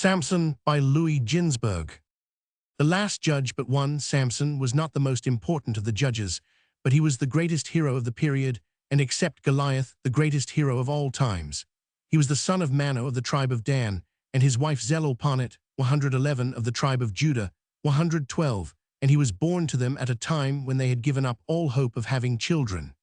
Samson by Ginzberg. The last judge but one, Samson, was not the most important of the judges, but he was the greatest hero of the period, and except Goliath, the greatest hero of all times. He was the son of Manoah of the tribe of Dan, and his wife Zelophehad, 111 of the tribe of Judah, 112, and he was born to them at a time when they had given up all hope of having children.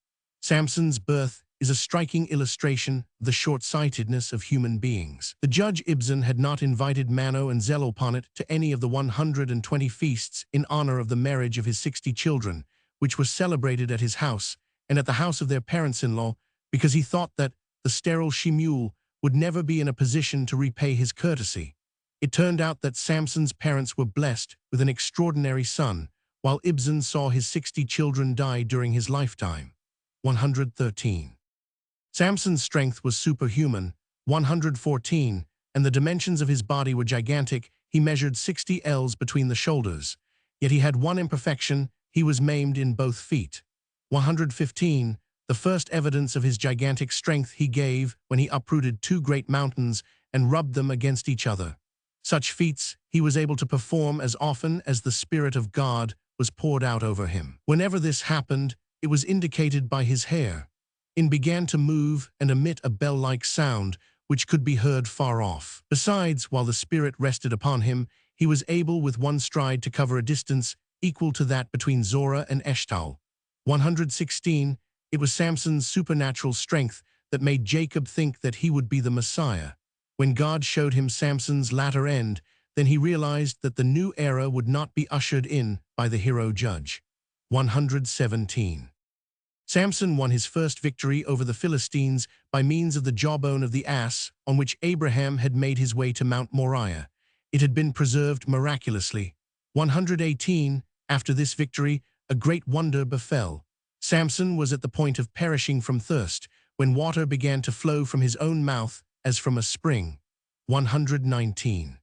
Samson's birth is a striking illustration of the short-sightedness of human beings. The judge Ibzan had not invited Manoah and Zelophehad to any of the 120 feasts in honor of the marriage of his 60 children, which were celebrated at his house and at the house of their parents-in-law, because he thought that the sterile Shemuel would never be in a position to repay his courtesy. It turned out that Samson's parents were blessed with an extraordinary son, while Ibzan saw his 60 children die during his lifetime. 113. Samson's strength was superhuman, 114, and the dimensions of his body were gigantic. He measured 60 ells between the shoulders. Yet he had one imperfection: he was maimed in both feet. 115. The first evidence of his gigantic strength he gave when he uprooted 2 great mountains and rubbed them against each other. Such feats he was able to perform as often as the Spirit of God was poured out over him. Whenever this happened, it was indicated by his hair. It began to move and emit a bell-like sound, which could be heard far off. Besides, while the Spirit rested upon him, he was able with one stride to cover a distance equal to that between Zorah and Eshtaol. 116. It was Samson's supernatural strength that made Jacob think that he would be the Messiah. When God showed him Samson's latter end, then he realized that the new era would not be ushered in by the hero judge. 117. Samson won his first victory over the Philistines by means of the jawbone of the ass on which Abraham had made his way to Mount Moriah. It had been preserved miraculously. 118. After this victory, a great wonder befell. Samson was at the point of perishing from thirst, when water began to flow from his own mouth as from a spring. 119.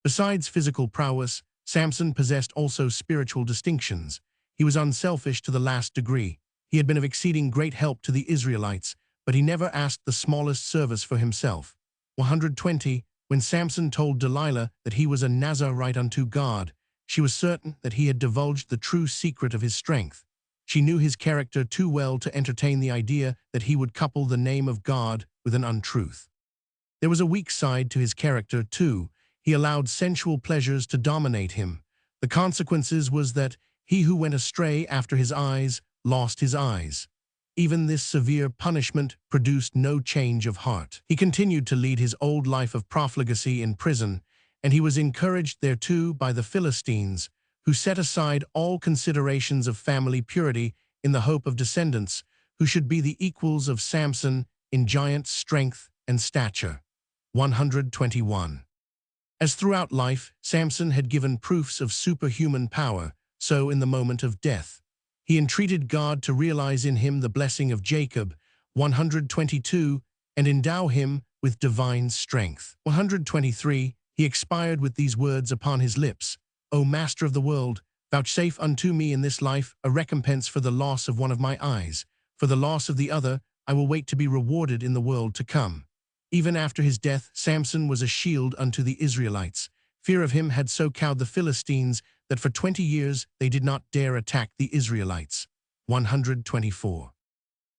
Besides physical prowess, Samson possessed also spiritual distinctions. He was unselfish to the last degree. He had been of exceeding great help to the Israelites, but he never asked the smallest service for himself. 120. When Samson told Delilah that he was a Nazirite unto God, she was certain that he had divulged the true secret of his strength. She knew his character too well to entertain the idea that he would couple the name of God with an untruth. There was a weak side to his character, too. He allowed sensual pleasures to dominate him. The consequences was that he who went astray after his eyes lost his eyes. Even this severe punishment produced no change of heart. He continued to lead his old life of profligacy in prison, and he was encouraged thereto by the Philistines, who set aside all considerations of family purity in the hope of descendants who should be the equals of Samson in giant strength and stature. 121. As throughout life, Samson had given proofs of superhuman power, so in the moment of death, he entreated God to realize in him the blessing of Jacob, 122, and endow him with divine strength. 123, he expired with these words upon his lips: O Master of the world, vouchsafe unto me in this life a recompense for the loss of one of my eyes. For the loss of the other I will wait to be rewarded in the world to come. Even after his death, Samson was a shield unto the Israelites. Fear of him had so cowed the Philistines that for 20 years they did not dare attack the Israelites. 124.